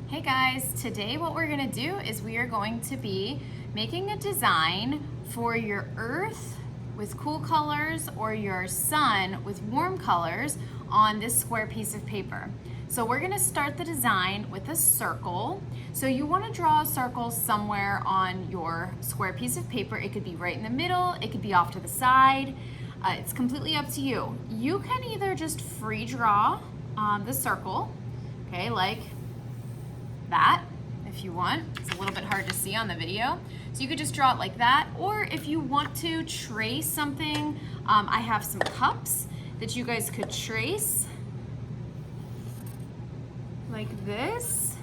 Hey guys, today what we're gonna do is we are going to be making a design for your earth with cool colors or your sun with warm colors on this square piece of paper. So we're gonna start the design with a circle. So you wanna draw a circle somewhere on your square piece of paper. It could be right in the middle, it could be off to the side. It's completely up to you. You can either just free draw the circle, okay, like that if you want. It's a little bit hard to see on the video. So you could just draw it like that, or if you want to trace something, I have some cups that you guys could trace like this.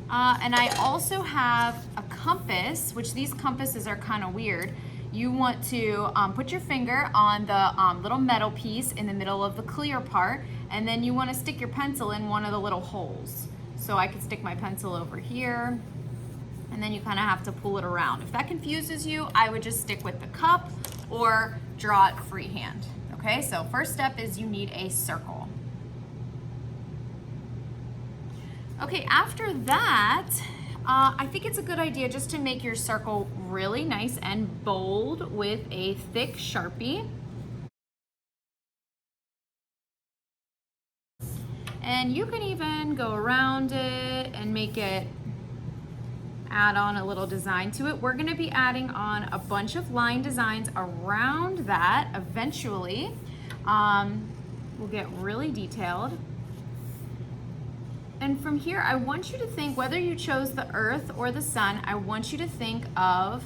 And I also have a compass, which these compasses are kind of weird. You want to put your finger on the little metal piece in the middle of the clear part, and then you want to stick your pencil in one of the little holes. So I could stick my pencil over here, and then you kind of have to pull it around. If that confuses you, I would just stick with the cup or draw it freehand. Okay, so first step is you need a circle. Okay, after that, I think it's a good idea just to make your circle really nice and bold with a thick Sharpie. And you can even go around it and make it, add on a little design to it. We're gonna be adding on a bunch of line designs around that eventually. We'll get really detailed. And from here, I want you to think, whether you chose the earth or the sun, I want you to think of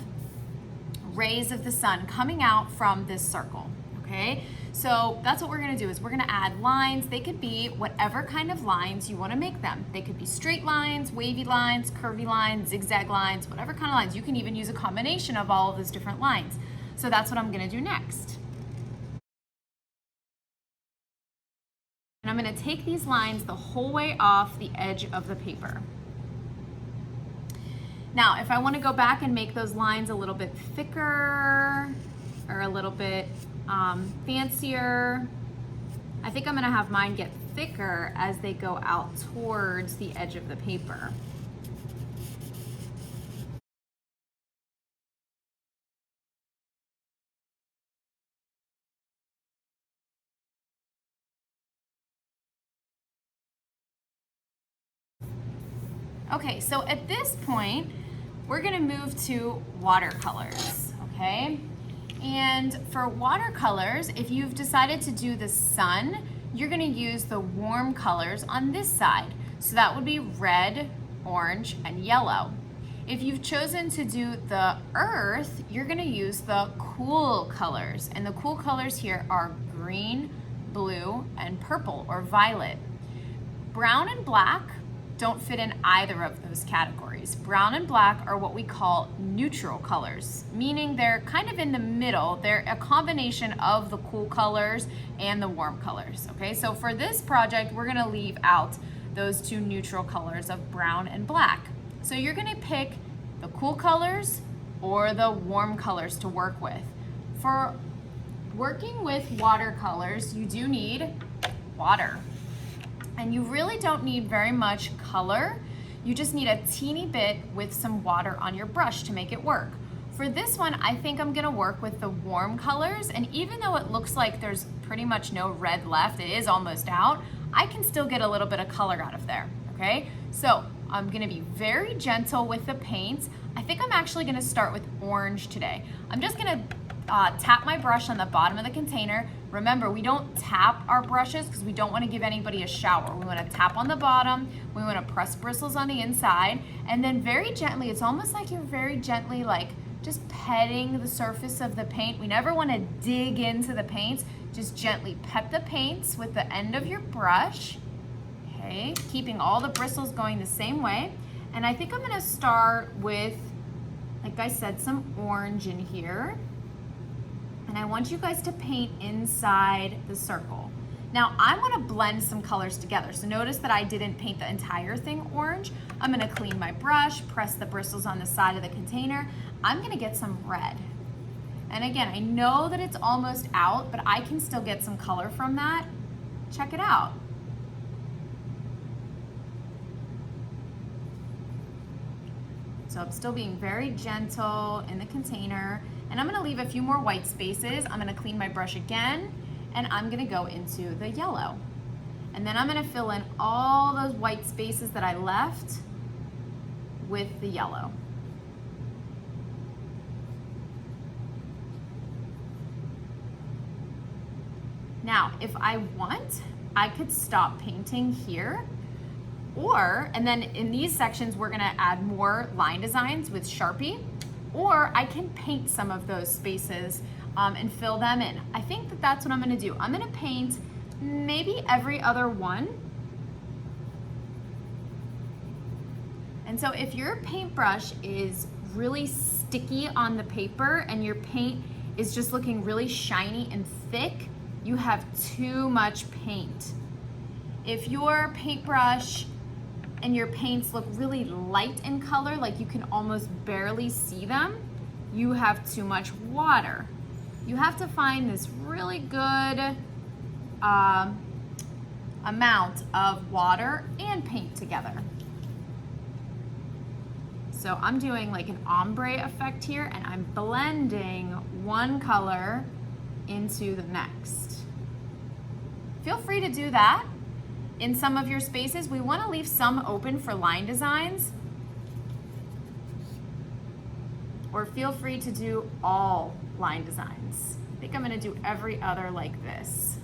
rays of the sun coming out from this circle, okay? So that's what we're gonna do, is we're gonna add lines. They could be whatever kind of lines you wanna make them. They could be straight lines, wavy lines, curvy lines, zigzag lines, whatever kind of lines. You can even use a combination of all of those different lines. So that's what I'm gonna do next. And I'm gonna take these lines the whole way off the edge of the paper. Now, if I wanna go back and make those lines a little bit thicker or a little bit fancier, I think I'm gonna have mine get thicker as they go out towards the edge of the paper. Okay, so at this point, we're gonna move to watercolors, okay? And for watercolors, if you've decided to do the sun, you're gonna use the warm colors on this side. So that would be red, orange, and yellow. If you've chosen to do the earth, you're gonna use the cool colors. And the cool colors here are green, blue, and purple or violet. Brown and black don't fit in either of those categories. Brown and black are what we call neutral colors, meaning they're kind of in the middle. They're a combination of the cool colors and the warm colors, okay? So for this project, we're gonna leave out those two neutral colors of brown and black. So you're gonna pick the cool colors or the warm colors to work with. For working with watercolors, you do need water. And you really don't need very much color. You just need a teeny bit with some water on your brush to make it work. For this one, I think I'm gonna work with the warm colors, and even though it looks like there's pretty much no red left, it is almost out, I can still get a little bit of color out of there, okay? So I'm gonna be very gentle with the paints. I think I'm actually gonna start with orange today. I'm just gonna tap my brush on the bottom of the container. Remember, we don't tap our brushes because we don't want to give anybody a shower. We want to tap on the bottom, we want to press bristles on the inside, and then very gently, it's almost like you're very gently like just petting the surface of the paint. We never want to dig into the paints, just gently pet the paints with the end of your brush, okay? Keeping all the bristles going the same way. And I think I'm going to start with, like I said, some orange in here. And I want you guys to paint inside the circle. Now I want to blend some colors together. So notice that I didn't paint the entire thing orange. I'm gonna clean my brush, press the bristles on the side of the container. I'm gonna get some red. And again, I know that it's almost out, but I can still get some color from that. Check it out. So I'm still being very gentle in the container, and I'm gonna leave a few more white spaces. I'm gonna clean my brush again, and I'm gonna go into the yellow. And then I'm gonna fill in all those white spaces that I left with the yellow. Now, if I want, I could stop painting here, and then in these sections, we're gonna add more line designs with Sharpie, or I can paint some of those spaces and fill them in. I think that that's what I'm gonna do. I'm gonna paint maybe every other one. And so if your paintbrush is really sticky on the paper and your paint is just looking really shiny and thick, you have too much paint. If your paintbrush and your paints look really light in color, like you can almost barely see them, you have too much water. You have to find this really good amount of water and paint together. So I'm doing like an ombre effect here, and I'm blending one color into the next. Feel free to do that in some of your spaces. We want to leave some open for line designs, or feel free to do all line designs. I think I'm going to do every other like this.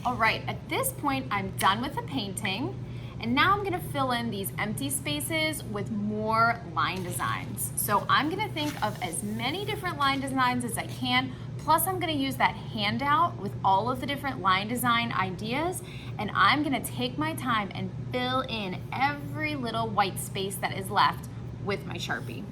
All right, at this point, I'm done with the painting, and now I'm gonna fill in these empty spaces with more line designs. So I'm gonna think of as many different line designs as I can, plus I'm gonna use that handout with all of the different line design ideas, and I'm gonna take my time and fill in every little white space that is left with my Sharpie.